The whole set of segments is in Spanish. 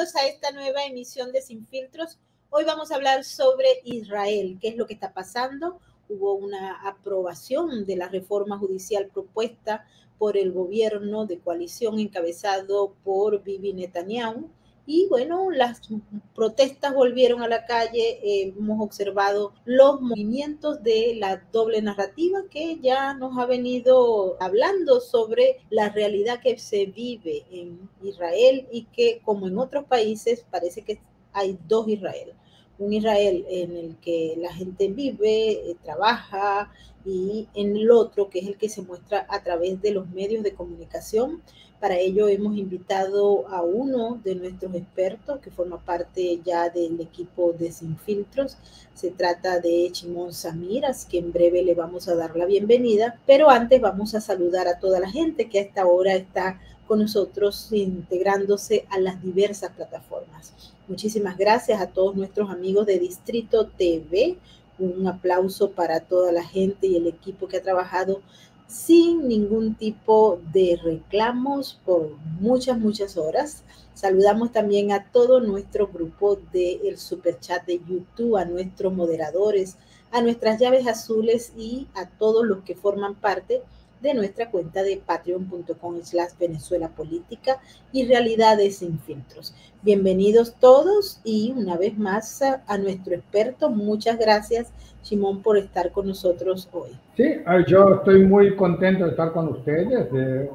bienvenidos a esta nueva emisión de Sin Filtros. Hoy vamos a hablar sobre Israel, qué es lo que está pasando. Hubo una aprobación de la reforma judicial propuesta por el gobierno de coalición encabezado por Bibi Netanyahu. Y bueno, las protestas volvieron a la calle. Hemos observado los movimientos de la doble narrativa que ya nos ha venido hablando sobre la realidad que se vive en Israel y que, como en otros países, parece que hay dos Israel. Un Israel en el que la gente vive, trabaja, y en el otro, que es el que se muestra a través de los medios de comunicación. Para ello hemos invitado a uno de nuestros expertos que forma parte ya del equipo de Sin Filtros. Se trata de Shimon Samiras, que en breve le vamos a dar la bienvenida, pero antes vamos a saludar a toda la gente que a esta hora está con nosotros integrándose a las diversas plataformas. Muchísimas gracias a todos nuestros amigos de Distrito TV. Un aplauso para toda la gente y el equipo que ha trabajado sin ningún tipo de reclamos por muchas horas. Saludamos también a todo nuestro grupo del Superchat de YouTube, a nuestros moderadores, a nuestras llaves azules y a todos los que forman parte de nuestra cuenta de patreon.com/Venezuela Política y Realidades Sin Filtros. Bienvenidos todos y una vez más a nuestro experto. Muchas gracias, Shimon, por estar con nosotros hoy. Sí, yo estoy muy contento de estar con ustedes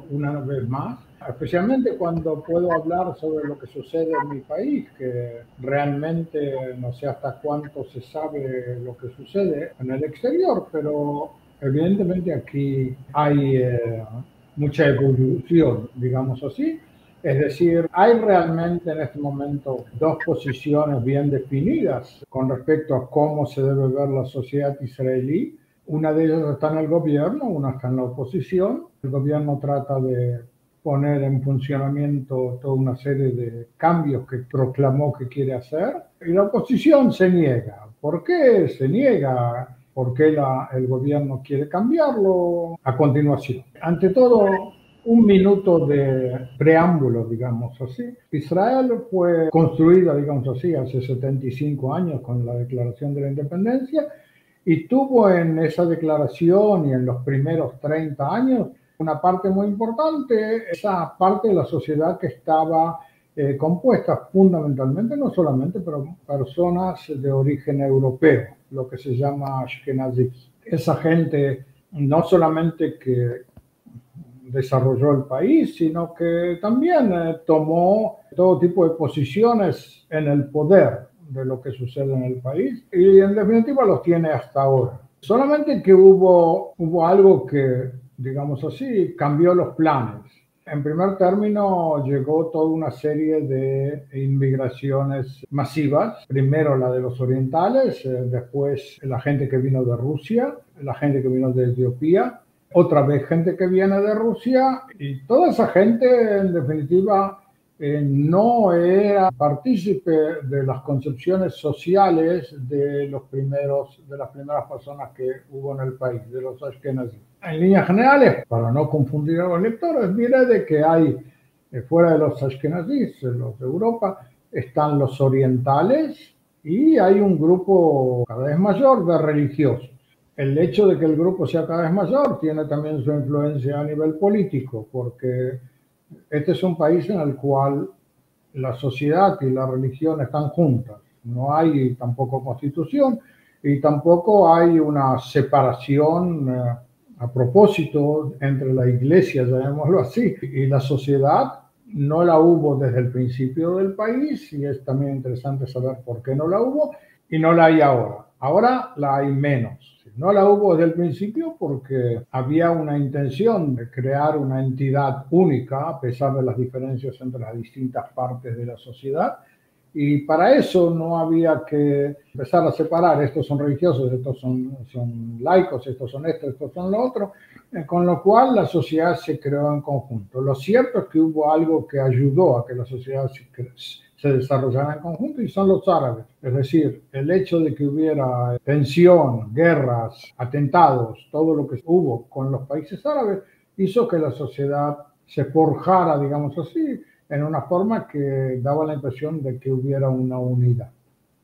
una vez más, especialmente cuando puedo hablar sobre lo que sucede en mi país, que realmente no sé hasta cuánto se sabe lo que sucede en el exterior, pero evidentemente aquí hay mucha evolución, digamos así. Es decir, hay realmente en este momento dos posiciones bien definidas con respecto a cómo se debe ver la sociedad israelí. Una de ellas está en el gobierno, una está en la oposición. El gobierno trata de poner en funcionamiento toda una serie de cambios que proclamó que quiere hacer. Y la oposición se niega. ¿Por qué se niega? ¿Por qué el gobierno quiere cambiarlo? A continuación. Ante todo, un minuto de preámbulo, digamos así. Israel fue construida, digamos así, hace 75 años con la Declaración de la Independencia y tuvo en esa declaración y en los primeros 30 años una parte muy importante, esa parte de la sociedad que estaba compuesta fundamentalmente, no solamente, pero personas de origen europeo, lo que se llama Ashkenazis. Esa gente no solamente que desarrolló el país, sino que también tomó todo tipo de posiciones en el poder de lo que sucede en el país y en definitiva los tiene hasta ahora. Solamente que hubo algo que, digamos así, cambió los planes. En primer término llegó toda una serie de inmigraciones masivas, primero la de los orientales, después la gente que vino de Rusia, la gente que vino de Etiopía, otra vez gente que viene de Rusia, y toda esa gente en definitiva no era partícipe de las concepciones sociales de las primeras personas que hubo en el país, de los ashkenazis. En líneas generales, para no confundir a los lectores, diré de que hay, fuera de los ashkenazis, los de Europa, están los orientales y hay un grupo cada vez mayor de religiosos. El hecho de que el grupo sea cada vez mayor tiene también su influencia a nivel político, porque este es un país en el cual la sociedad y la religión están juntas. No hay tampoco constitución y tampoco hay una separación a propósito entre la iglesia, llamémoslo así, y la sociedad. No la hubo desde el principio del país y es también interesante saber por qué no la hubo y no la hay ahora. Ahora la hay menos. No la hubo desde el principio porque había una intención de crear una entidad única a pesar de las diferencias entre las distintas partes de la sociedad. Y para eso no había que empezar a separar, estos son religiosos, estos son laicos, estos son esto, estos son lo otro, con lo cual la sociedad se creó en conjunto. Lo cierto es que hubo algo que ayudó a que la sociedad se desarrollara en conjunto y son los árabes. Es decir, el hecho de que hubiera tensión, guerras, atentados, todo lo que hubo con los países árabes hizo que la sociedad se forjara, digamos así, en una forma que daba la impresión de que hubiera una unidad.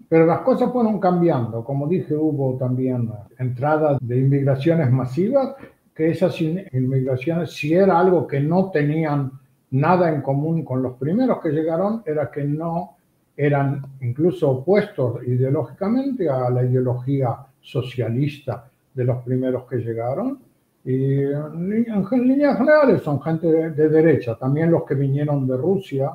Pero las cosas fueron cambiando. Como dije, hubo también entradas de inmigraciones masivas, que esas inmigraciones, si era algo que no tenían nada en común con los primeros que llegaron, era que no eran incluso opuestos ideológicamente a la ideología socialista de los primeros que llegaron. Y en líneas generales son gente de derecha. También los que vinieron de Rusia,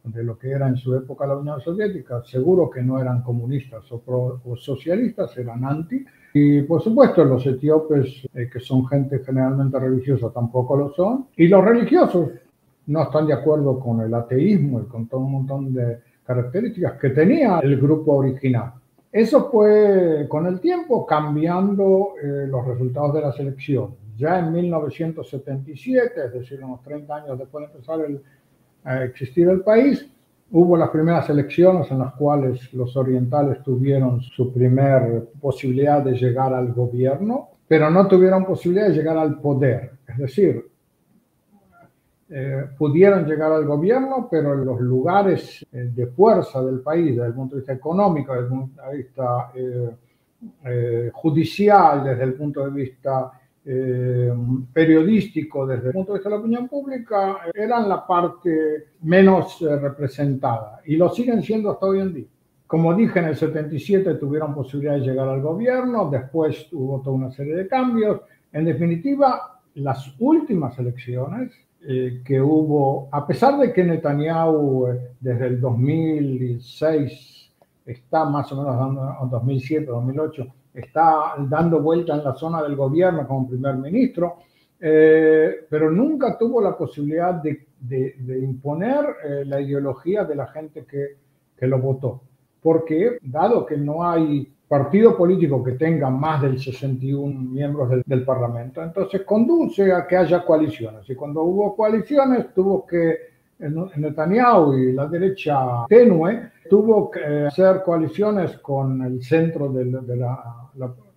de lo que era en su época la Unión Soviética, seguro que no eran comunistas o socialistas, eran anti. Y por supuesto los etíopes, que son gente generalmente religiosa, tampoco lo son. Y los religiosos no están de acuerdo con el ateísmo y con todo un montón de características que tenía el grupo original. Eso fue con el tiempo cambiando los resultados de las elecciones. Ya en 1977, es decir, unos 30 años después de empezar a existir el país, hubo las primeras elecciones en las cuales los orientales tuvieron su primer posibilidad de llegar al gobierno, pero no tuvieron posibilidad de llegar al poder. Es decir, pudieron llegar al gobierno, pero en los lugares de fuerza del país, desde el punto de vista económico, desde el punto de vista judicial, desde el punto de vista periodístico, desde el punto de vista de la opinión pública, eran la parte menos representada y lo siguen siendo hasta hoy en día. Como dije, en el 77 tuvieron posibilidad de llegar al gobierno, después hubo toda una serie de cambios. En definitiva, las últimas elecciones que hubo, a pesar de que Netanyahu desde el 2006 está más o menos dando, 2007, 2008, está dando vuelta en la zona del gobierno como primer ministro, pero nunca tuvo la posibilidad de imponer la ideología de la gente que lo votó. Porque, dado que no hay partido político que tenga más del 61 miembros del Parlamento, entonces conduce a que haya coaliciones. Y cuando hubo coaliciones, tuvo que Netanyahu y la derecha tenue tuvo que hacer coaliciones con el centro de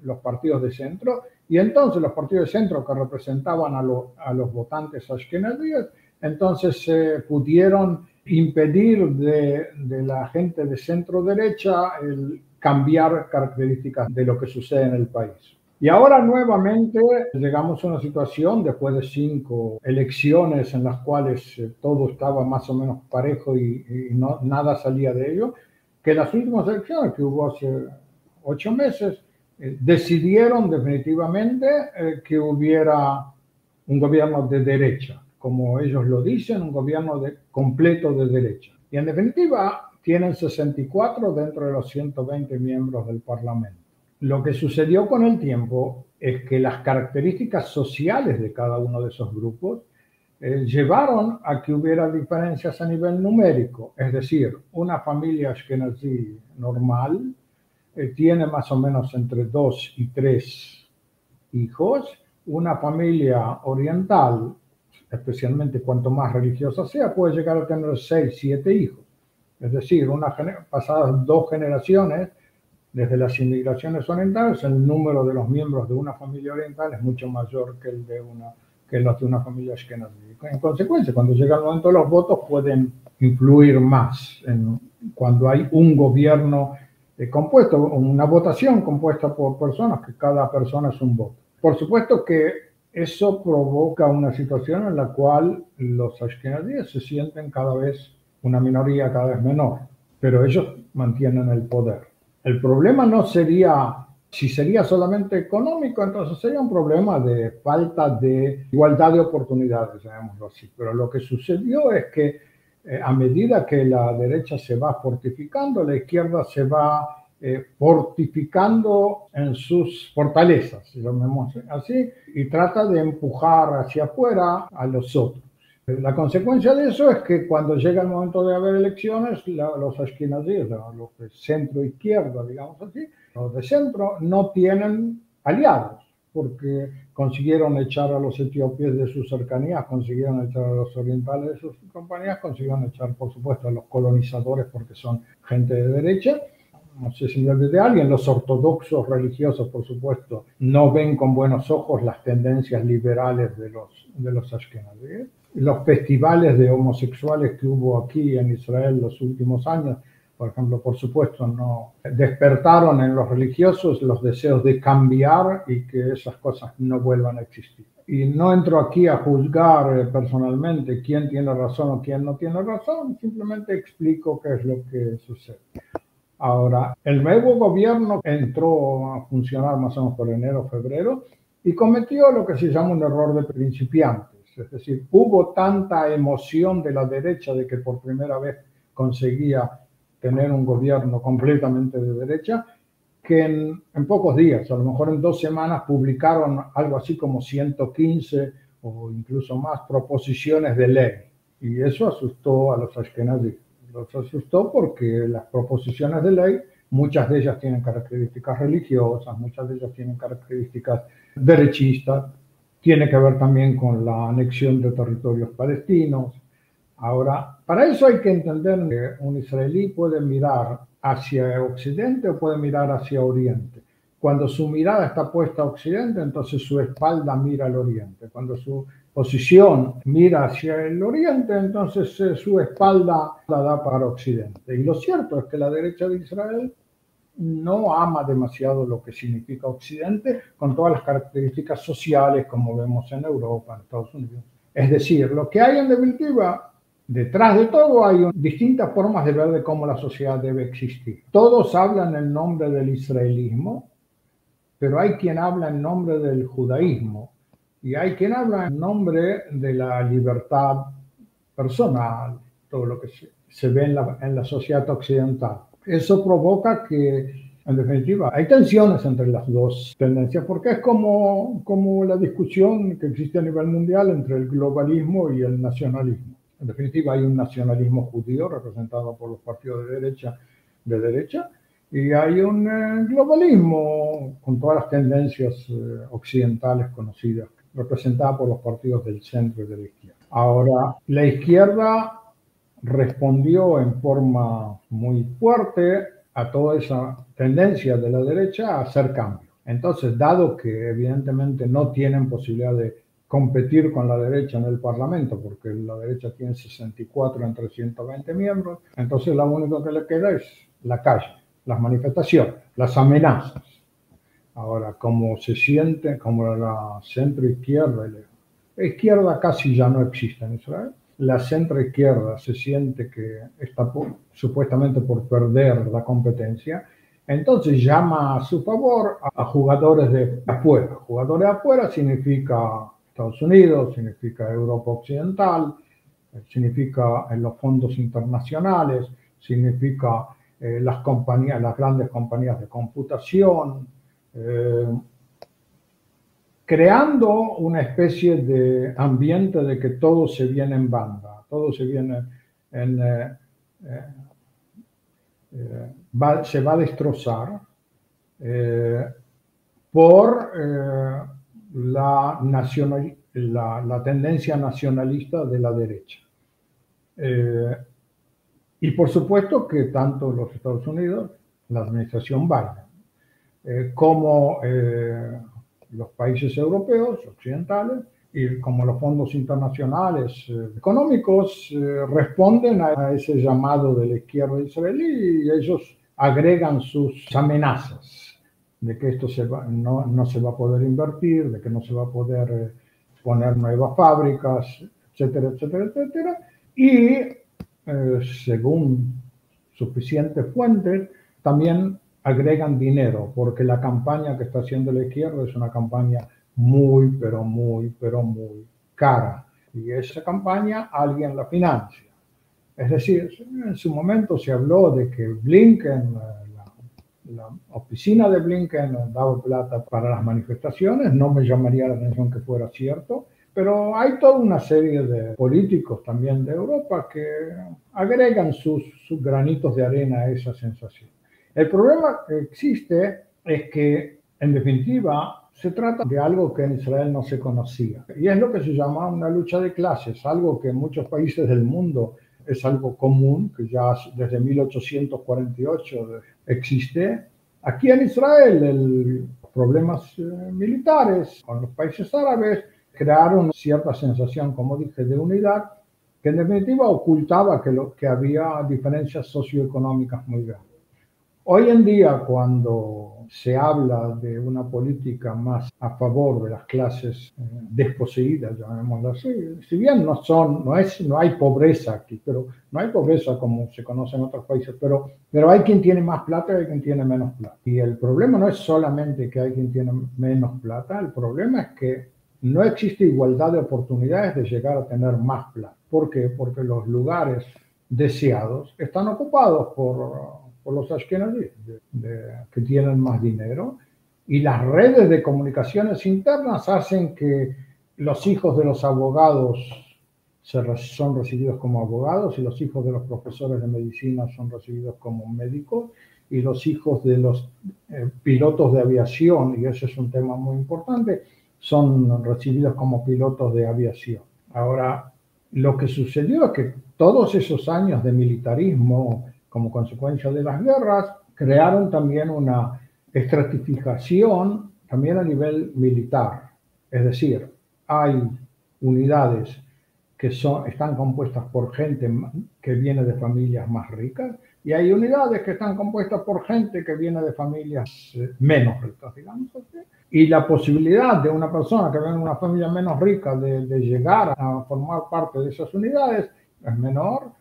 los partidos de centro, y entonces los partidos de centro que representaban a los votantes ashkenazíes, entonces pudieron impedir de la gente de centro derecha el cambiar características de lo que sucede en el país. Y ahora nuevamente llegamos a una situación, después de 5 elecciones en las cuales todo estaba más o menos parejo y nada salía de ello, que las últimas elecciones que hubo hace 8 meses decidieron definitivamente que hubiera un gobierno de derecha, como ellos lo dicen, un gobierno completo de derecha. Y en definitiva tienen 64 dentro de los 120 miembros del Parlamento. Lo que sucedió con el tiempo es que las características sociales de cada uno de esos grupos llevaron a que hubiera diferencias a nivel numérico. Es decir, una familia ashkenazí normal tiene más o menos entre 2 y 3 hijos. Una familia oriental, especialmente cuanto más religiosa sea, puede llegar a tener 6, 7 hijos. Es decir, pasadas 2 generaciones, desde las inmigraciones orientales, el número de los miembros de una familia oriental es mucho mayor que los de una familia ashkenazí. En consecuencia, cuando llega el momento de los votos, pueden influir más cuando hay un gobierno compuesto, una votación compuesta por personas, que cada persona es un voto. Por supuesto que eso provoca una situación en la cual los ashkenazíes se sienten cada vez una minoría cada vez menor, pero ellos mantienen el poder. El problema no sería, si sería solamente económico, entonces sería un problema de falta de igualdad de oportunidades, llamémoslo así. Pero lo que sucedió es que a medida que la derecha se va fortificando, la izquierda se va fortificando en sus fortalezas, si lo vemos así, y trata de empujar hacia afuera a los otros. La consecuencia de eso es que cuando llega el momento de haber elecciones, los ashkenazíes, los de centro-izquierda, digamos así, los de centro no tienen aliados, porque consiguieron echar a los etíopes de sus cercanías, consiguieron echar a los orientales de sus compañías, consiguieron echar, por supuesto, a los colonizadores, porque son gente de derecha. No sé si me olvidé de alguien, los ortodoxos religiosos, por supuesto, no ven con buenos ojos las tendencias liberales de los ashkenazíes. los festivales de homosexuales que hubo aquí en Israel los últimos años, por ejemplo, por supuesto, no despertaron en los religiosos los deseos de cambiar y que esas cosas no vuelvan a existir. Y no entro aquí a juzgar personalmente quién tiene razón o quién no tiene razón, simplemente explico qué es lo que sucede. Ahora, el nuevo gobierno entró a funcionar más o menos por enero o febrero y cometió lo que se llama un error de principiantes. Es decir, hubo tanta emoción de la derecha de que por primera vez conseguía tener un gobierno completamente de derecha, que en pocos días, a lo mejor en 2 semanas, publicaron algo así como 115 o incluso más proposiciones de ley. Y eso asustó a los ashkenazíes. Los asustó porque las proposiciones de ley, muchas de ellas tienen características religiosas, muchas de ellas tienen características derechistas, tiene que ver también con la anexión de territorios palestinos. Ahora, para eso hay que entender que un israelí puede mirar hacia Occidente o puede mirar hacia Oriente. Cuando su mirada está puesta a Occidente, entonces su espalda mira al Oriente. Cuando su posición mira hacia el Oriente, entonces su espalda la da para Occidente. Y lo cierto es que la derecha de Israel no ama demasiado lo que significa Occidente, con todas las características sociales como vemos en Europa, en Estados Unidos. Es decir, lo que hay en definitiva, detrás de todo hay distintas formas de ver de cómo la sociedad debe existir. Todos hablan en nombre del israelismo, pero hay quien habla en nombre del judaísmo y hay quien habla en nombre de la libertad personal, todo lo que se ve en la sociedad occidental. Eso provoca que, en definitiva, hay tensiones entre las dos tendencias, porque es como la discusión que existe a nivel mundial entre el globalismo y el nacionalismo. En definitiva, hay un nacionalismo judío representado por los partidos de derecha, y hay un globalismo con todas las tendencias occidentales conocidas, representada por los partidos del centro y de la izquierda. Ahora, la izquierda respondió en forma muy fuerte a toda esa tendencia de la derecha a hacer cambios. Entonces, dado que evidentemente no tienen posibilidad de competir con la derecha en el Parlamento, porque la derecha tiene 64 entre 120 miembros, entonces lo único que le queda es la calle, las manifestaciones, las amenazas. Ahora, como se siente, como la centroizquierda, la izquierda casi ya no existe en Israel, la centroizquierda se siente que está supuestamente por perder la competencia, entonces llama a su favor a jugadores de afuera. Jugadores de afuera significa Estados Unidos, significa Europa Occidental, significa los fondos internacionales, significa las grandes compañías de computación, creando una especie de ambiente de que todo se viene en banda, todo se viene se va a destrozar por la tendencia nacionalista de la derecha. Y por supuesto que tanto los Estados Unidos, la administración Biden, como los países europeos, occidentales, y como los fondos internacionales económicos responden a ese llamado de la izquierda israelí y ellos agregan sus amenazas de que esto no se va a poder invertir, de que no se va a poder poner nuevas fábricas, etcétera, etcétera, etcétera. Y según suficientes fuentes, también agregan dinero, porque la campaña que está haciendo la izquierda es una campaña muy, pero muy cara. Y esa campaña alguien la financia. Es decir, en su momento se habló de que Blinken, la oficina de Blinken daba plata para las manifestaciones. No me llamaría la atención que fuera cierto, pero hay toda una serie de políticos también de Europa que agregan sus granitos de arena a esa sensación. El problema que existe es que, en definitiva, se trata de algo que en Israel no se conocía. Y es lo que se llama una lucha de clases, algo que en muchos países del mundo es algo común, que ya desde 1848 existe. Aquí en Israel, los problemas militares con los países árabes crearon cierta sensación, como dije, de unidad, que en definitiva ocultaba que había diferencias socioeconómicas muy grandes. Hoy en día, cuando se habla de una política más a favor de las clases desposeídas, llamémoslo así, si bien no hay pobreza aquí, pero no hay pobreza como se conoce en otros países, pero hay quien tiene más plata y hay quien tiene menos plata. Y el problema no es solamente que hay quien tiene menos plata, el problema es que no existe igualdad de oportunidades de llegar a tener más plata. ¿Por qué? Porque los lugares deseados están ocupados por los ashkenazíes, que tienen más dinero, y las redes de comunicaciones internas hacen que los hijos de los abogados son recibidos como abogados, y los hijos de los profesores de medicina son recibidos como médicos, y los hijos de los pilotos de aviación, y ese es un tema muy importante, son recibidos como pilotos de aviación. Ahora, lo que sucedió es que todos esos años de militarismo, como consecuencia de las guerras, crearon también una estratificación también a nivel militar. Es decir, hay unidades que están compuestas por gente que viene de familias más ricas, y hay unidades que están compuestas por gente que viene de familias menos ricas, digamos así. Y la posibilidad de una persona que viene de una familia menos rica de llegar a formar parte de esas unidades es menor.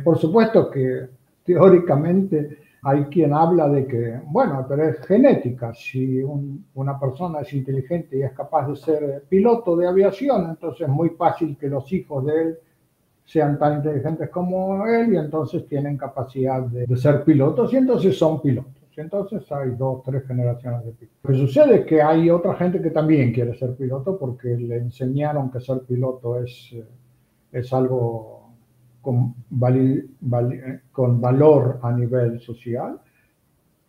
Por supuesto que teóricamente hay quien habla de que, bueno, pero es genética. Si una persona es inteligente y es capaz de ser piloto de aviación, entonces es muy fácil que los hijos de él sean tan inteligentes como él, y entonces tienen capacidad de ser pilotos, y entonces son pilotos. Entonces hay 2 o 3 generaciones de pilotos. Lo que sucede es que hay otra gente que también quiere ser piloto porque le enseñaron que ser piloto es algo con valor a nivel social,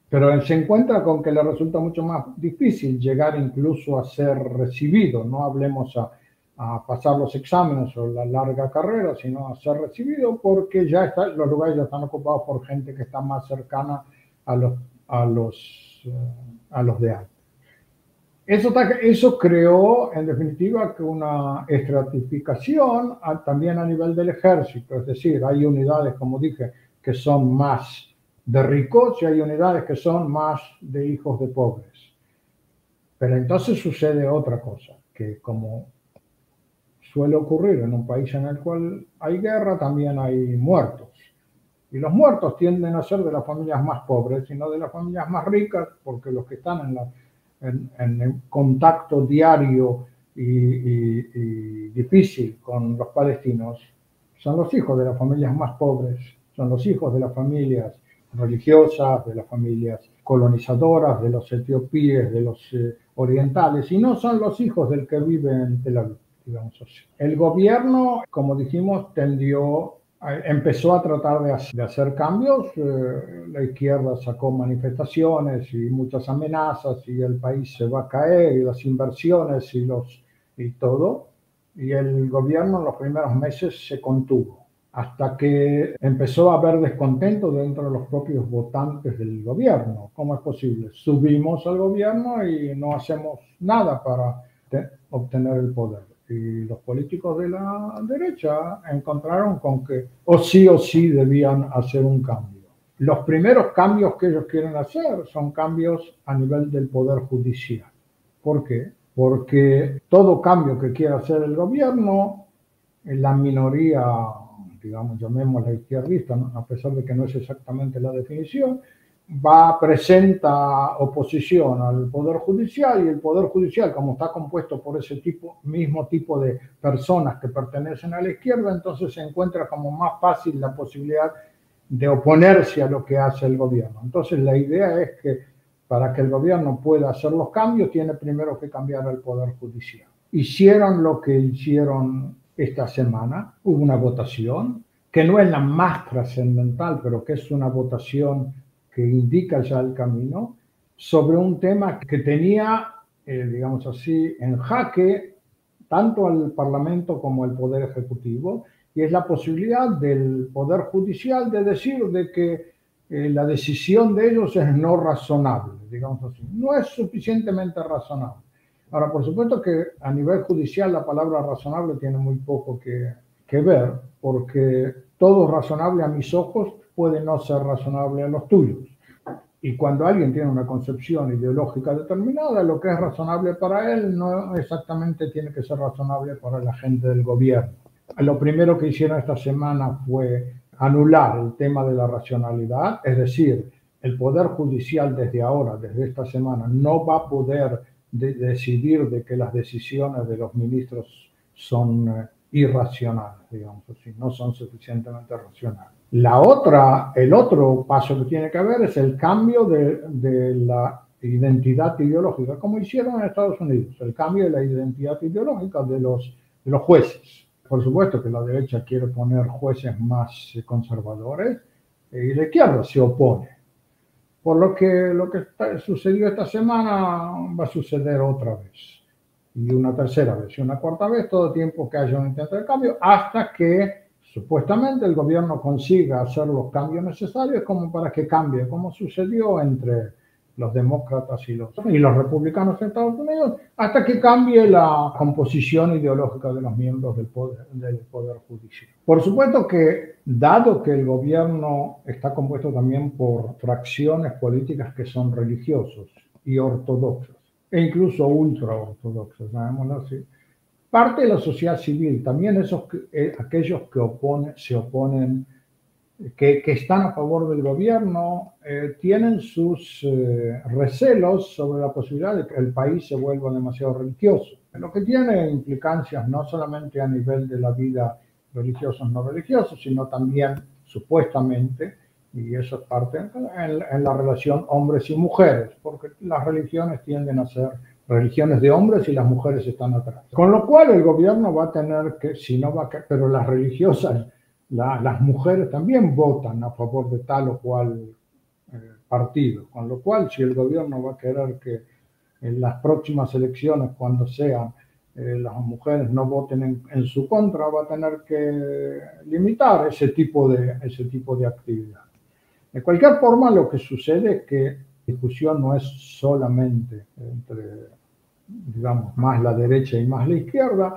pero se encuentra con que le resulta mucho más difícil llegar incluso a ser recibido. No hablemos a pasar los exámenes o la larga carrera, sino a ser recibido, porque los lugares ya están ocupados por gente que está más cercana a los de antes. Eso creó, en definitiva, una estratificación también a nivel del ejército. Es decir, hay unidades, como dije, que son más de ricos, y hay unidades que son más de hijos de pobres. Pero entonces sucede otra cosa, que como suele ocurrir en un país en el cual hay guerra, también hay muertos. Y los muertos tienden a ser de las familias más pobres y no de las familias más ricas, porque los que están en el contacto diario y difícil con los palestinos son los hijos de las familias más pobres, son los hijos de las familias religiosas, de las familias colonizadoras, de los etíopes, de los orientales, y no son los hijos del que vive en Tel Aviv, digamos así. El gobierno, como dijimos, empezó a tratar de hacer cambios. La izquierda sacó manifestaciones y muchas amenazas, y el país se va a caer, y las inversiones y todo. Y el gobierno en los primeros meses se contuvo, hasta que empezó a haber descontento dentro de los propios votantes del gobierno. ¿Cómo es posible? Subimos al gobierno y no hacemos nada para obtener el poder. Y los políticos de la derecha encontraron con que o sí debían hacer un cambio. Los primeros cambios que ellos quieren hacer son cambios a nivel del poder judicial. ¿Por qué? Porque todo cambio que quiera hacer el gobierno, la minoría, digamos, llamémosla izquierdista, ¿no?, a pesar de que no es exactamente la definición, presenta oposición al Poder Judicial, y el Poder Judicial, como está compuesto por ese mismo tipo de personas que pertenecen a la izquierda, entonces se encuentra como más fácil la posibilidad de oponerse a lo que hace el gobierno. Entonces la idea es que para que el gobierno pueda hacer los cambios, tiene primero que cambiar al Poder Judicial. Hicieron lo que hicieron esta semana. Hubo una votación, que no es la más trascendental, pero que es una votación que indica ya el camino, sobre un tema que tenía, digamos así, en jaque tanto al Parlamento como al Poder Ejecutivo, y es la posibilidad del Poder Judicial de decir de que la decisión de ellos es no razonable, digamos así, no es suficientemente razonable. Ahora, por supuesto que a nivel judicial la palabra razonable tiene muy poco que ver, porque todo razonable a mis ojos puede no ser razonable a los tuyos. Y cuando alguien tiene una concepción ideológica determinada, lo que es razonable para él no exactamente tiene que ser razonable para la gente del gobierno. Lo primero que hicieron esta semana fue anular el tema de la racionalidad, es decir, el Poder Judicial desde ahora, desde esta semana, no va a poder decidir de que las decisiones de los ministros son irracionales, digamos así, no son suficientemente racionales. El otro paso que tiene que haber es el cambio de la identidad ideológica, como hicieron en Estados Unidos, el cambio de la identidad ideológica de los jueces. Por supuesto que la derecha quiere poner jueces más conservadores y la izquierda se opone. Por lo que sucedió esta semana va a suceder otra vez, y una tercera vez, y una cuarta vez, todo tiempo que haya un intento de cambio, hasta que supuestamente el gobierno consiga hacer los cambios necesarios como para que cambie, como sucedió entre los demócratas y los republicanos en Estados Unidos, hasta que cambie la composición ideológica de los miembros del poder judicial. Por supuesto que, dado que el gobierno está compuesto también por fracciones políticas que son religiosos y ortodoxos, e incluso ultraortodoxos, llamémoslo así, parte de la sociedad civil, también aquellos que se oponen, que están a favor del gobierno, tienen sus recelos sobre la posibilidad de que el país se vuelva demasiado religioso, lo que tiene implicancias no solamente a nivel de la vida religiosos no religiosos, sino también supuestamente, y eso es parte en la relación hombres y mujeres, porque las religiones tienden a ser religiones de hombres y las mujeres están atrás. Con lo cual el gobierno va a tener que, si no va a, pero las religiosas, las mujeres también votan a favor de tal o cual partido, con lo cual si el gobierno va a querer que en las próximas elecciones, cuando sean, las mujeres no voten en su contra, va a tener que limitar ese tipo de actividad. De cualquier forma, lo que sucede es que la discusión no es solamente entre, digamos, más la derecha y más la izquierda,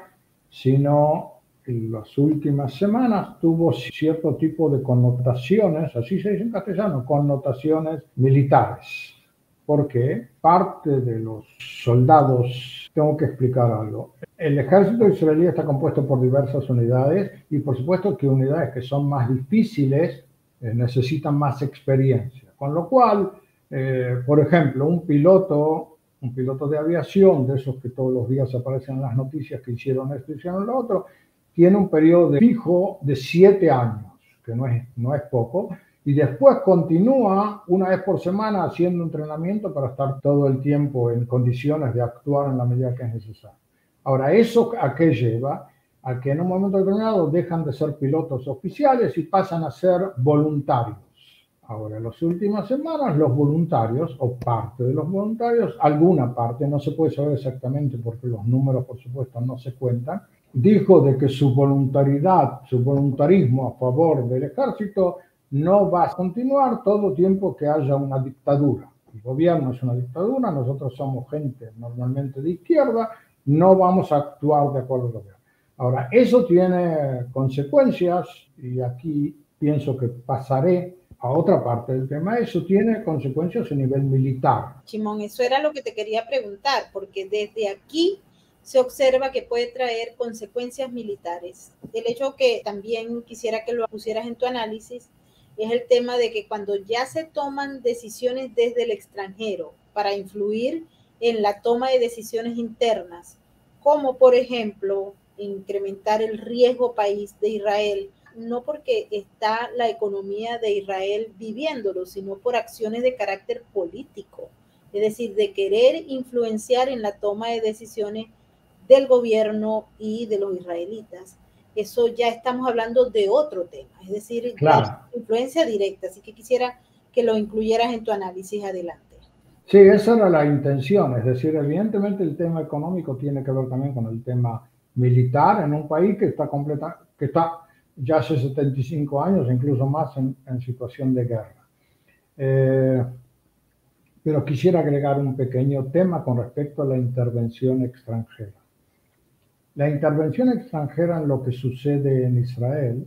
sino en las últimas semanas tuvo cierto tipo de connotaciones, así se dice en castellano, connotaciones militares. Porque parte de los soldados, tengo que explicar algo, el ejército israelí está compuesto por diversas unidades y por supuesto que unidades que son más difíciles necesitan más experiencia. Con lo cual, por ejemplo, un piloto de aviación, de esos que todos los días aparecen en las noticias que hicieron esto, hicieron lo otro, tiene un periodo fijo de 7 años, que no es poco, y después continúa una vez por semana haciendo entrenamiento para estar todo el tiempo en condiciones de actuar en la medida que es necesario. Ahora, ¿eso a qué lleva? A que en un momento determinado dejan de ser pilotos oficiales y pasan a ser voluntarios. Ahora, en las últimas semanas, los voluntarios, o parte de los voluntarios, alguna parte, no se puede saber exactamente porque los números, por supuesto, no se cuentan, dijo de que su voluntarismo a favor del ejército no va a continuar todo tiempo que haya una dictadura. El gobierno es una dictadura, nosotros somos gente normalmente de izquierda, no vamos a actuar de acuerdo al gobierno. Ahora, eso tiene consecuencias, y aquí pienso que pasaré a otra parte del tema. Eso tiene consecuencias a nivel militar. Simón, eso era lo que te quería preguntar, porque desde aquí se observa que puede traer consecuencias militares. El hecho que también quisiera que lo pusieras en tu análisis es el tema de que cuando ya se toman decisiones desde el extranjero para influir en la toma de decisiones internas, como por ejemplo incrementar el riesgo país de Israel, no porque está la economía de Israel viviéndolo, sino por acciones de carácter político, es decir, de querer influenciar en la toma de decisiones del gobierno y de los israelitas. Eso ya estamos hablando de otro tema, es decir, claro, la influencia directa, así que quisiera que lo incluyeras en tu análisis adelante. Sí, esa era la intención, es decir, evidentemente el tema económico tiene que ver también con el tema militar en un país que está ya hace 75 años, incluso más, en situación de guerra. Pero quisiera agregar un pequeño tema con respecto a la intervención extranjera. La intervención extranjera en lo que sucede en Israel,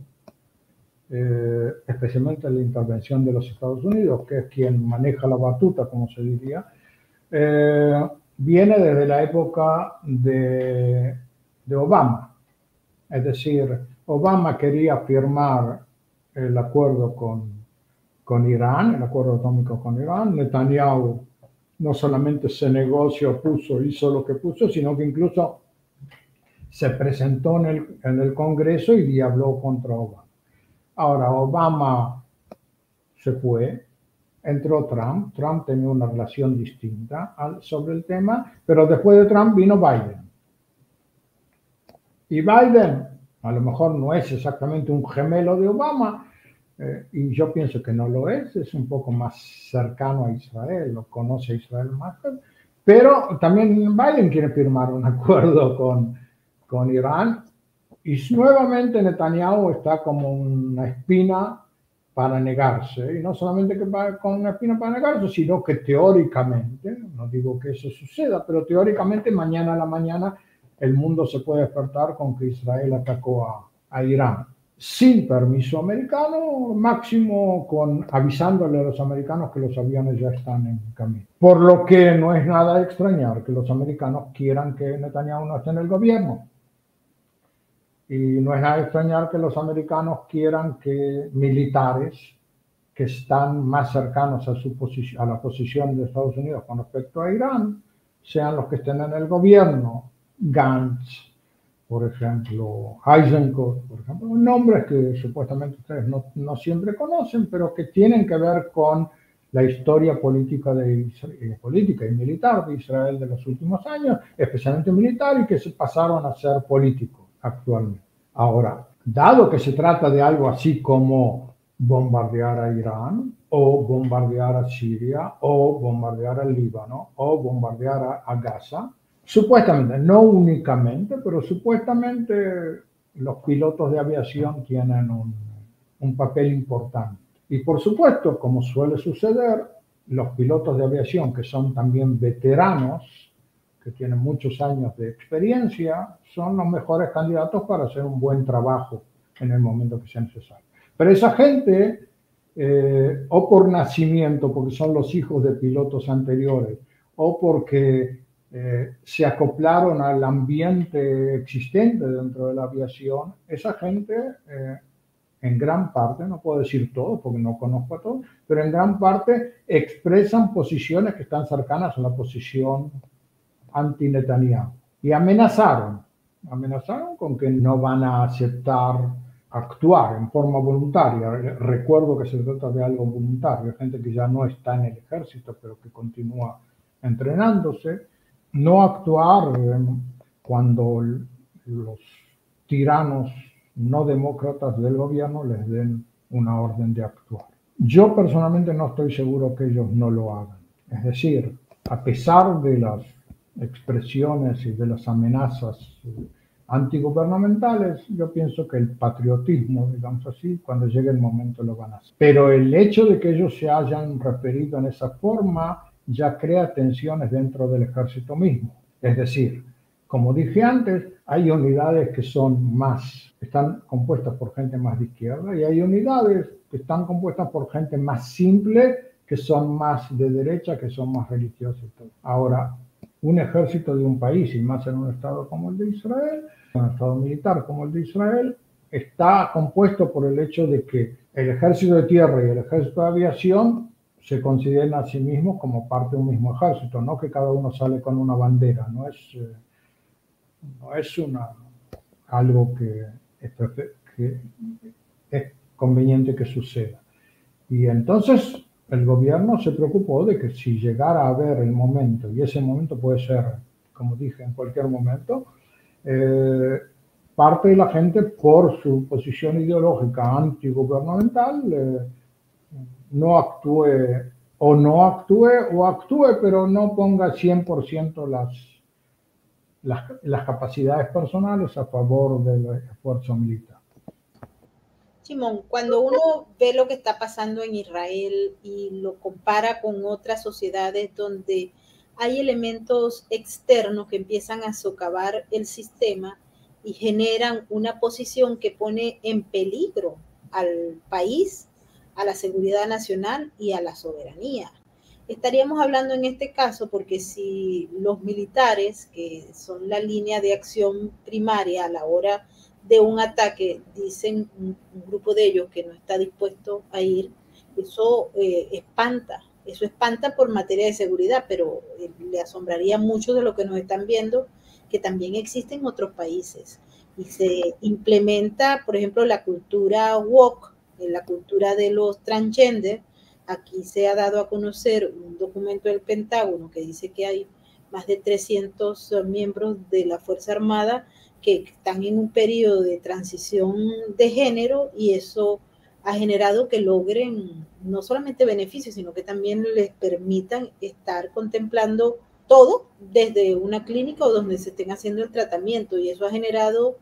especialmente la intervención de los Estados Unidos, que es quien maneja la batuta, como se diría, viene desde la época de Obama. Es decir, Obama quería firmar el acuerdo con Irán, el acuerdo atómico con Irán. Netanyahu no solamente se negó, se opuso, hizo lo que puso, sino que incluso se presentó en el Congreso y habló contra Obama. Ahora, Obama se fue, entró Trump. Trump tenía una relación distinta sobre el tema, pero después de Trump vino Biden. Y Biden a lo mejor no es exactamente un gemelo de Obama, y yo pienso que no lo es un poco más cercano a Israel, lo conoce a Israel más, pero también Biden quiere firmar un acuerdo con Irán, y nuevamente Netanyahu está como una espina para negarse, y no solamente que va con una espina para negarse, sino que teóricamente, no digo que eso suceda, pero teóricamente mañana a la mañana el mundo se puede despertar con que Israel atacó a Irán sin permiso americano, máximo avisándole a los americanos que los aviones ya están en camino. Por lo que no es nada de extrañar que los americanos quieran que Netanyahu no esté en el gobierno. Y no es nada de extrañar que los americanos quieran que militares que están más cercanos a la posición de Estados Unidos con respecto a Irán sean los que estén en el gobierno. Gantz, por ejemplo, Eisenkot, por ejemplo, nombres que supuestamente ustedes no siempre conocen, pero que tienen que ver con la historia política política y militar de Israel de los últimos años, especialmente militar, y que se pasaron a ser políticos actualmente. Ahora, dado que se trata de algo así como bombardear a Irán, o bombardear a Siria, o bombardear al Líbano, o bombardear a Gaza, supuestamente, no únicamente, pero supuestamente los pilotos de aviación tienen un papel importante. Y por supuesto, como suele suceder, los pilotos de aviación que son también veteranos, que tienen muchos años de experiencia, son los mejores candidatos para hacer un buen trabajo en el momento que sea necesario. Pero esa gente, o por nacimiento, porque son los hijos de pilotos anteriores, o porque se acoplaron al ambiente existente dentro de la aviación, esa gente en gran parte, no puedo decir todo porque no conozco a todos, pero en gran parte expresan posiciones que están cercanas a la posición anti-Netanyahu. Y amenazaron con que no van a aceptar actuar en forma voluntaria. Recuerdo que se trata de algo voluntario, gente que ya no está en el ejército, pero que continúa entrenándose. No actuar cuando los tiranos no demócratas del gobierno les den una orden de actuar. Yo personalmente no estoy seguro que ellos no lo hagan. Es decir, a pesar de las expresiones y de las amenazas antigubernamentales, yo pienso que el patriotismo, digamos así, cuando llegue el momento lo van a hacer. Pero el hecho de que ellos se hayan referido en esa forma ya crea tensiones dentro del ejército mismo. Es decir, como dije antes, hay unidades que están compuestas por gente más de izquierda, y hay unidades que están compuestas por gente más simple, que son más de derecha, que son más religiosas. Ahora, un ejército de un país, y más en un estado como el de Israel, un estado militar como el de Israel, está compuesto por el hecho de que el ejército de tierra y el ejército de aviación se consideran a sí mismos como parte de un mismo ejército, no que cada uno sale con una bandera, no es algo que es conveniente que suceda. Y entonces el gobierno se preocupó de que si llegara a haber el momento, y ese momento puede ser, como dije, en cualquier momento, parte de la gente, por su posición ideológica antigubernamental, no actúe o actúe, pero no ponga 100% las capacidades personales a favor del esfuerzo militar. Simón, cuando uno ve lo que está pasando en Israel y lo compara con otras sociedades donde hay elementos externos que empiezan a socavar el sistema y generan una posición que pone en peligro al país, a la seguridad nacional y a la soberanía. Estaríamos hablando en este caso porque si los militares, que son la línea de acción primaria a la hora de un ataque, dicen un grupo de ellos que no está dispuesto a ir, eso eso espanta por materia de seguridad, pero le asombraría mucho de lo que nos están viendo, que también existe en otros países. Y se implementa, por ejemplo, la cultura woke, la cultura de los transgender. Aquí se ha dado a conocer un documento del Pentágono que dice que hay más de 300 miembros de la Fuerza Armada que están en un periodo de transición de género y eso ha generado que logren no solamente beneficios, sino que también les permitan estar contemplando todo desde una clínica o donde se estén haciendo el tratamiento y eso ha generado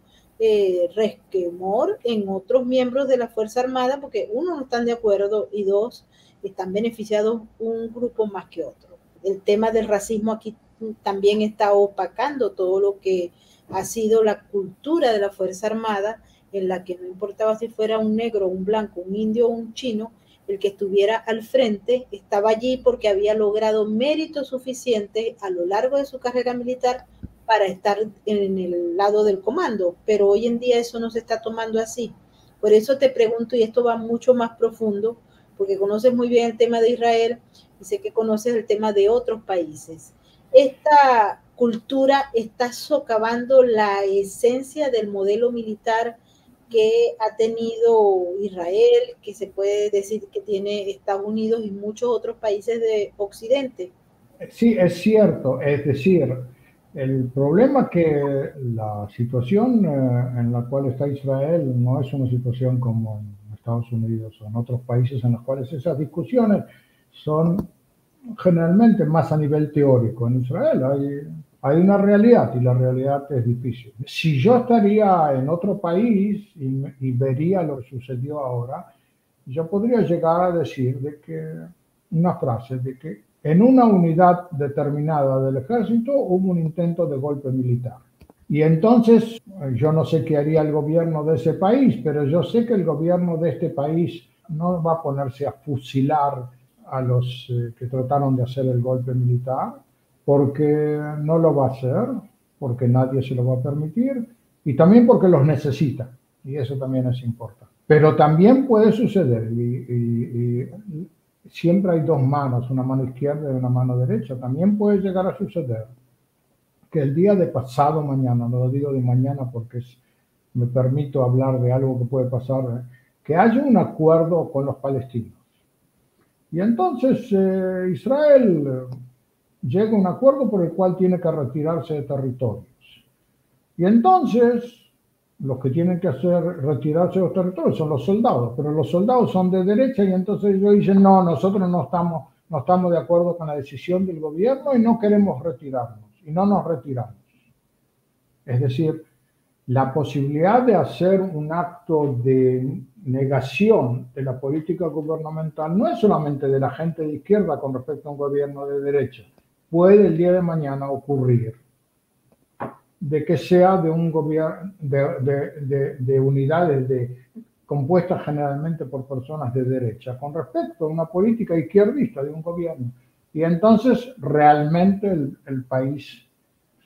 resquemor en otros miembros de la Fuerza Armada porque uno no están de acuerdo y dos están beneficiados un grupo más que otro. El tema del racismo aquí también está opacando todo lo que ha sido la cultura de la Fuerza Armada, en la que no importaba si fuera un negro, un blanco, un indio o un chino, el que estuviera al frente estaba allí porque había logrado méritos suficientes a lo largo de su carrera militar para estar en el lado del comando, pero hoy en día eso no se está tomando así. Por eso te pregunto, y esto va mucho más profundo, porque conoces muy bien el tema de Israel y sé que conoces el tema de otros países. Esta cultura está socavando la esencia del modelo militar que ha tenido Israel, que se puede decir que tiene Estados Unidos y muchos otros países de Occidente. Sí, es cierto. Es decir, el problema es que la situación en la cual está Israel no es una situación como en Estados Unidos o en otros países en los cuales esas discusiones son generalmente más a nivel teórico. En Israel hay una realidad y la realidad es difícil. Si yo estaría en otro país y vería lo que sucedió ahora, yo podría llegar a decir de que una frase de que en una unidad determinada del ejército hubo un intento de golpe militar. Y entonces, yo no sé qué haría el gobierno de ese país, pero yo sé que el gobierno de este país no va a ponerse a fusilar a los que trataron de hacer el golpe militar, porque no lo va a hacer, porque nadie se lo va a permitir, y también porque los necesita, y eso también es importante. Pero también puede suceder, y siempre hay dos manos, una mano izquierda y una mano derecha, también puede llegar a suceder que el día de pasado mañana, no lo digo de mañana porque me permito hablar de algo que puede pasar, que haya un acuerdo con los palestinos. Y entonces Israel llega a un acuerdo por el cual tiene que retirarse de territorios. Y entonces los que tienen que hacer retirarse de los territorios son los soldados, pero los soldados son de derecha y entonces ellos dicen, no, nosotros no estamos de acuerdo con la decisión del gobierno y no queremos retirarnos, y no nos retiramos. Es decir, la posibilidad de hacer un acto de negación de la política gubernamental no es solamente de la gente de izquierda con respecto a un gobierno de derecha. Puede el día de mañana ocurrir de que sea de un gobierno de unidades compuestas generalmente por personas de derecha con respecto a una política izquierdista de un gobierno. Y entonces realmente el país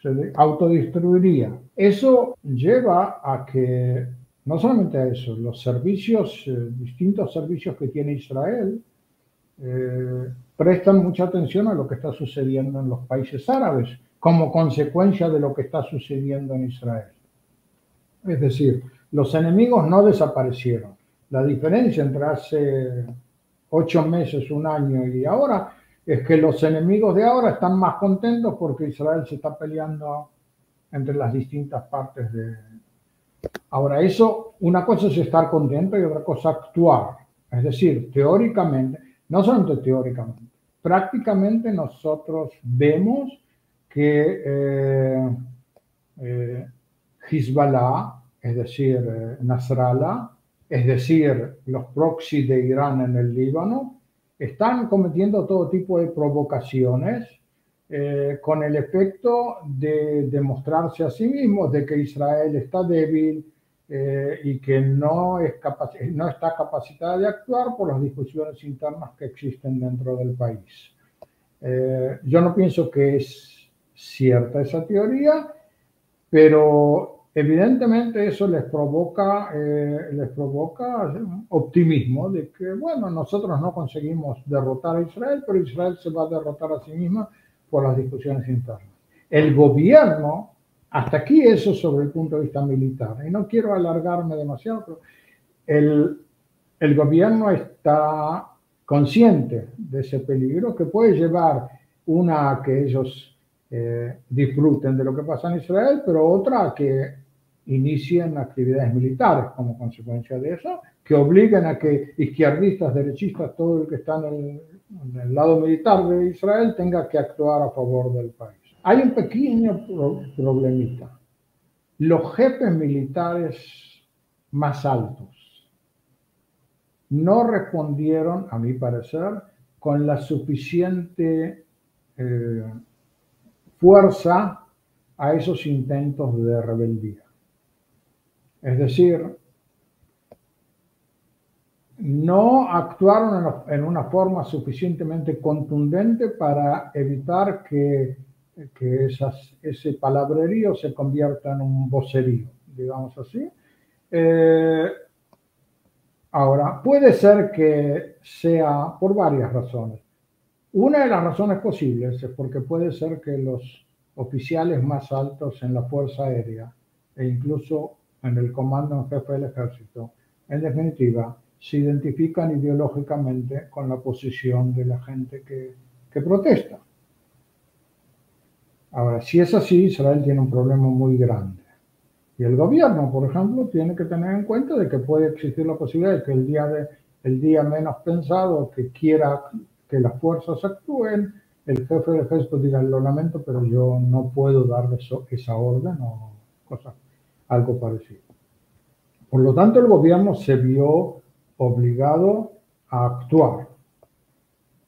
se autodestruiría. Eso lleva a que, no solamente a eso, los servicios, distintos servicios que tiene Israel, prestan mucha atención a lo que está sucediendo en los países árabes como consecuencia de lo que está sucediendo en Israel. Es decir, los enemigos no desaparecieron. La diferencia entre hace 8 meses, un año y ahora es que los enemigos de ahora están más contentos porque Israel se está peleando entre las distintas partes de... Ahora, eso, una cosa es estar contento y otra cosa actuar. Es decir, teóricamente, no solamente teóricamente, prácticamente nosotros vemos que Hezbollah, es decir, Nasrallah, es decir, los proxy de Irán en el Líbano, están cometiendo todo tipo de provocaciones con el efecto de demostrarse a sí mismos de que Israel está débil y que no está capacitada de actuar por las discusiones internas que existen dentro del país. Yo no pienso que es cierta esa teoría, pero evidentemente eso les provoca optimismo de que, bueno, nosotros no conseguimos derrotar a Israel, pero Israel se va a derrotar a sí misma por las discusiones internas. El gobierno, hasta aquí eso sobre el punto de vista militar, y no quiero alargarme demasiado, pero el gobierno está consciente de ese peligro que puede llevar una a que ellos disfruten de lo que pasa en Israel, pero otra a que inicien actividades militares como consecuencia de eso, que obliguen a que izquierdistas, derechistas, todo el que está en el lado militar de Israel tenga que actuar a favor del país. Hay un pequeño problemita. Los jefes militares más altos no respondieron, a mi parecer, con la suficiente fuerza a esos intentos de rebeldía. Es decir, no actuaron en una forma suficientemente contundente para evitar que ese palabrerío se convierta en un vocerío, digamos así. Ahora, puede ser que sea por varias razones. Una de las razones posibles es porque puede ser que los oficiales más altos en la Fuerza Aérea e incluso en el comando en jefe del ejército, en definitiva, se identifican ideológicamente con la posición de la gente que protesta. Ahora, si es así, Israel tiene un problema muy grande. Y el gobierno, por ejemplo, tiene que tener en cuenta de que puede existir la posibilidad de que el día menos pensado que quiera que las fuerzas actúen, el jefe del ejército diga, lo lamento, pero yo no puedo dar esa orden o algo parecido. Por lo tanto, el gobierno se vio obligado a actuar.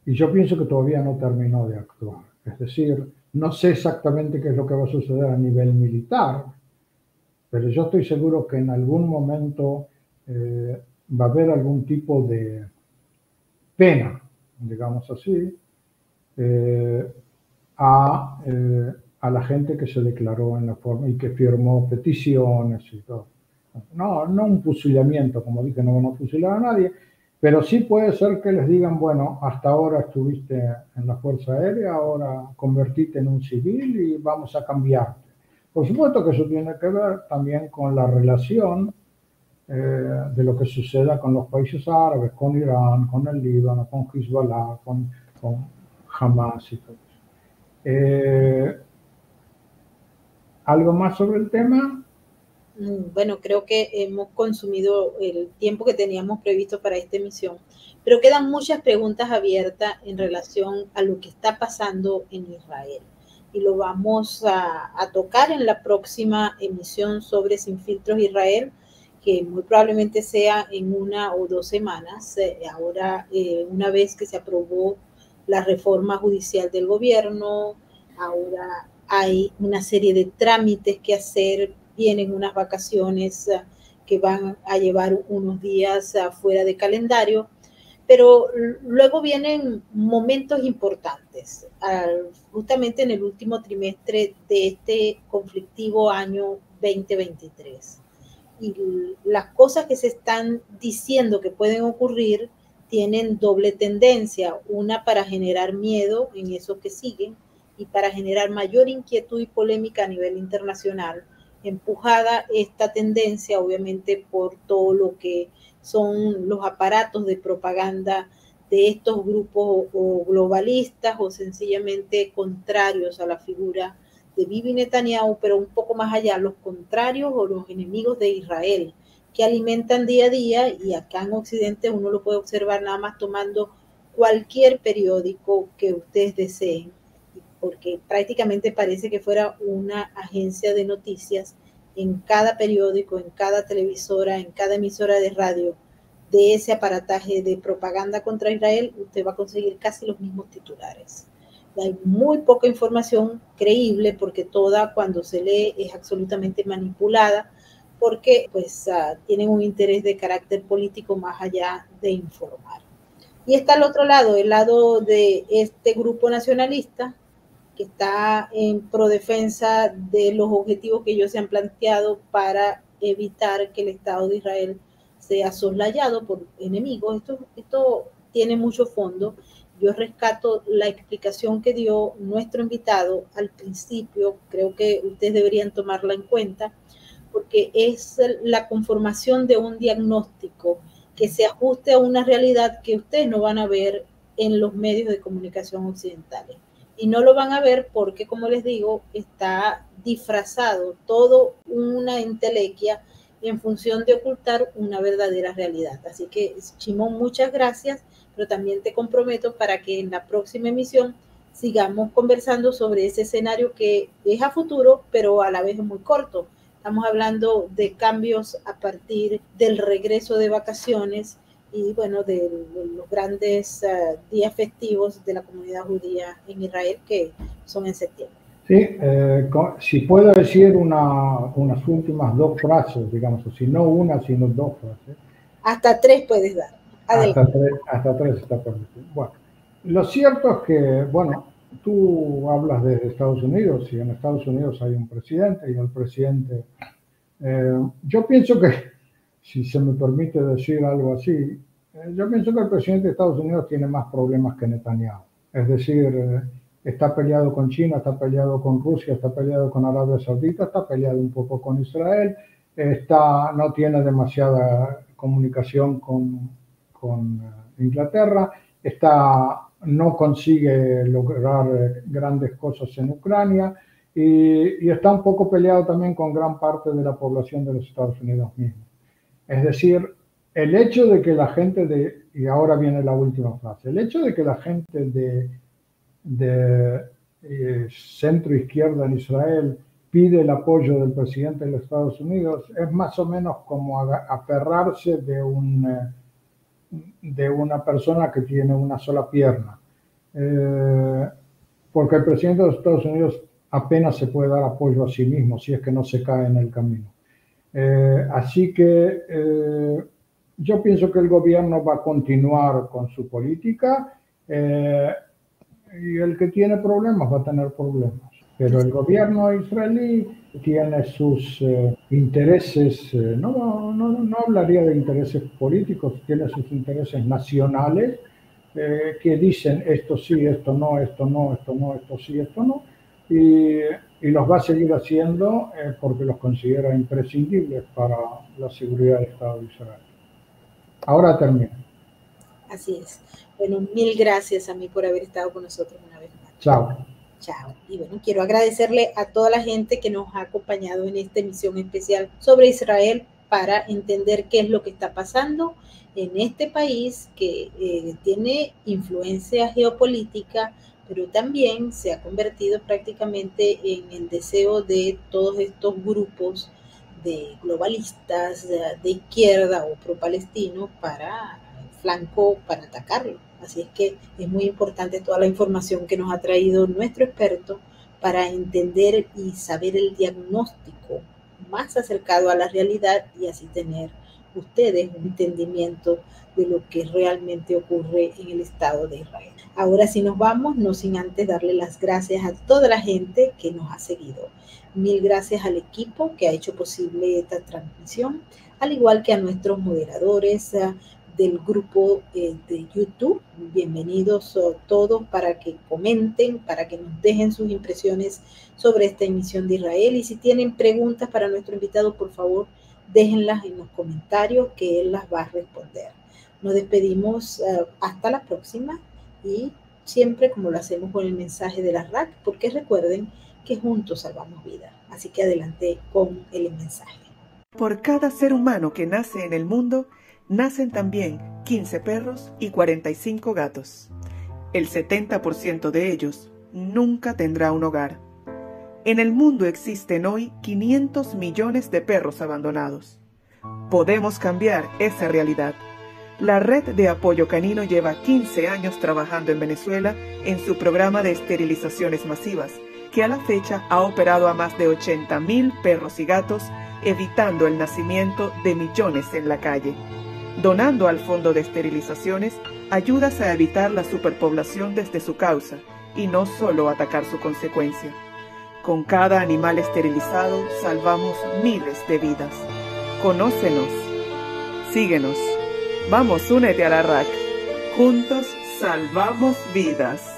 Y yo pienso que todavía no terminó de actuar. Es decir, no sé exactamente qué es lo que va a suceder a nivel militar, pero yo estoy seguro que en algún momento va a haber algún tipo de pena, digamos así, a la gente que se declaró en la forma y que firmó peticiones y todo. No un fusilamiento, como dije, no van a fusilar a nadie, pero sí puede ser que les digan, bueno, hasta ahora estuviste en la Fuerza Aérea, ahora convertite en un civil y vamos a cambiarte. Por supuesto que eso tiene que ver también con la relación de lo que suceda con los países árabes, con Irán, con el Líbano, con Hezbollah, con Hamas y todo eso. ¿Algo más sobre el tema? Bueno, creo que hemos consumido el tiempo que teníamos previsto para esta emisión, pero quedan muchas preguntas abiertas en relación a lo que está pasando en Israel y lo vamos a tocar en la próxima emisión sobre Sin Filtros Israel, que muy probablemente sea en 1 o 2 semanas. Ahora, una vez que se aprobó la reforma judicial del gobierno, ahora hay una serie de trámites que hacer, vienen unas vacaciones que van a llevar unos días fuera de calendario, pero luego vienen momentos importantes, justamente en el último trimestre de este conflictivo año 2023. Y las cosas que se están diciendo que pueden ocurrir tienen doble tendencia, una para generar miedo en esos que siguen y para generar mayor inquietud y polémica a nivel internacional, empujada esta tendencia obviamente por todo lo que son los aparatos de propaganda de estos grupos o globalistas o sencillamente contrarios a la figura de Bibi Netanyahu, pero un poco más allá, los contrarios o los enemigos de Israel, que alimentan día a día, y acá en Occidente uno lo puede observar nada más tomando cualquier periódico que ustedes deseen, porque prácticamente parece que fuera una agencia de noticias en cada periódico, en cada televisora, en cada emisora de radio de ese aparataje de propaganda contra Israel, usted va a conseguir casi los mismos titulares. Hay muy poca información creíble porque toda cuando se lee es absolutamente manipulada porque pues tienen un interés de carácter político más allá de informar. Y está al otro lado, el lado de este grupo nacionalista que está en prodefensa de los objetivos que ellos se han planteado para evitar que el Estado de Israel sea soslayado por enemigos. Esto tiene mucho fondo. Yo rescato la explicación que dio nuestro invitado al principio, creo que ustedes deberían tomarla en cuenta, porque es la conformación de un diagnóstico que se ajuste a una realidad que ustedes no van a ver en los medios de comunicación occidentales. Y no lo van a ver porque, como les digo, está disfrazado todo una entelequia en función de ocultar una verdadera realidad. Así que, Shimon, muchas gracias, pero también te comprometo para que en la próxima emisión sigamos conversando sobre ese escenario que es a futuro, pero a la vez es muy corto. Estamos hablando de cambios a partir del regreso de vacaciones y bueno, de los grandes días festivos de la comunidad judía en Israel que son en septiembre. Sí, si puedo decir unas últimas dos frases, digamos, si no una, sino dos frases. Hasta tres puedes dar. Hasta tres está permitido. Bueno, lo cierto es que, bueno, tú hablas de Estados Unidos y en Estados Unidos hay un presidente y el presidente, yo pienso que, si se me permite decir algo así, yo pienso que el presidente de Estados Unidos tiene más problemas que Netanyahu. Es decir, está peleado con China, está peleado con Rusia, está peleado con Arabia Saudita, está peleado un poco con Israel, no tiene demasiada comunicación con Inglaterra, no consigue lograr grandes cosas en Ucrania y está un poco peleado también con gran parte de la población de los Estados Unidos mismos. Es decir, el hecho de que la gente y ahora viene la última frase, el hecho de que la gente de centro izquierda en Israel pide el apoyo del presidente de los Estados Unidos es más o menos como aferrarse de una persona que tiene una sola pierna, porque el presidente de los Estados Unidos apenas se puede dar apoyo a sí mismo si es que no se cae en el camino. Así que yo pienso que el gobierno va a continuar con su política y el que tiene problemas va a tener problemas. Pero el gobierno israelí tiene sus intereses, no hablaría de intereses políticos, tiene sus intereses nacionales que dicen esto sí, esto no, esto no, esto no, esto sí, esto no. Y los va a seguir haciendo porque los considera imprescindibles para la seguridad del Estado de Israel. Ahora termino. Así es. Bueno, mil gracias a mí por haber estado con nosotros una vez más. Chao. Chao. Y bueno, quiero agradecerle a toda la gente que nos ha acompañado en esta emisión especial sobre Israel para entender qué es lo que está pasando en este país que tiene influencia geopolítica, pero también se ha convertido prácticamente en el deseo de todos estos grupos de globalistas de izquierda o pro-palestinos para flanco para atacarlo. Así es que es muy importante toda la información que nos ha traído nuestro experto para entender y saber el diagnóstico más acercado a la realidad y así tener ustedes un entendimiento de lo que realmente ocurre en el Estado de Israel. Ahora sí nos vamos, no sin antes darle las gracias a toda la gente que nos ha seguido. Mil gracias al equipo que ha hecho posible esta transmisión, al igual que a nuestros moderadores del grupo de YouTube. Bienvenidos todos para que comenten, para que nos dejen sus impresiones sobre esta emisión de Israel. Y si tienen preguntas para nuestro invitado, por favor, déjenlas en los comentarios que él las va a responder. Nos despedimos hasta la próxima y siempre como lo hacemos con el mensaje de la RAC, porque recuerden que juntos salvamos vidas. Así que adelante con el mensaje. Por cada ser humano que nace en el mundo, nacen también 15 perros y 45 gatos. El 70% de ellos nunca tendrá un hogar. En el mundo existen hoy 500 millones de perros abandonados. Podemos cambiar esa realidad. La Red de Apoyo Canino lleva 15 años trabajando en Venezuela en su programa de esterilizaciones masivas, que a la fecha ha operado a más de 80.000 perros y gatos, evitando el nacimiento de millones en la calle. Donando al Fondo de Esterilizaciones, ayudas a evitar la superpoblación desde su causa y no solo atacar su consecuencia. Con cada animal esterilizado salvamos miles de vidas. Conócenos. Síguenos. Vamos, únete a la RAC. Juntos salvamos vidas.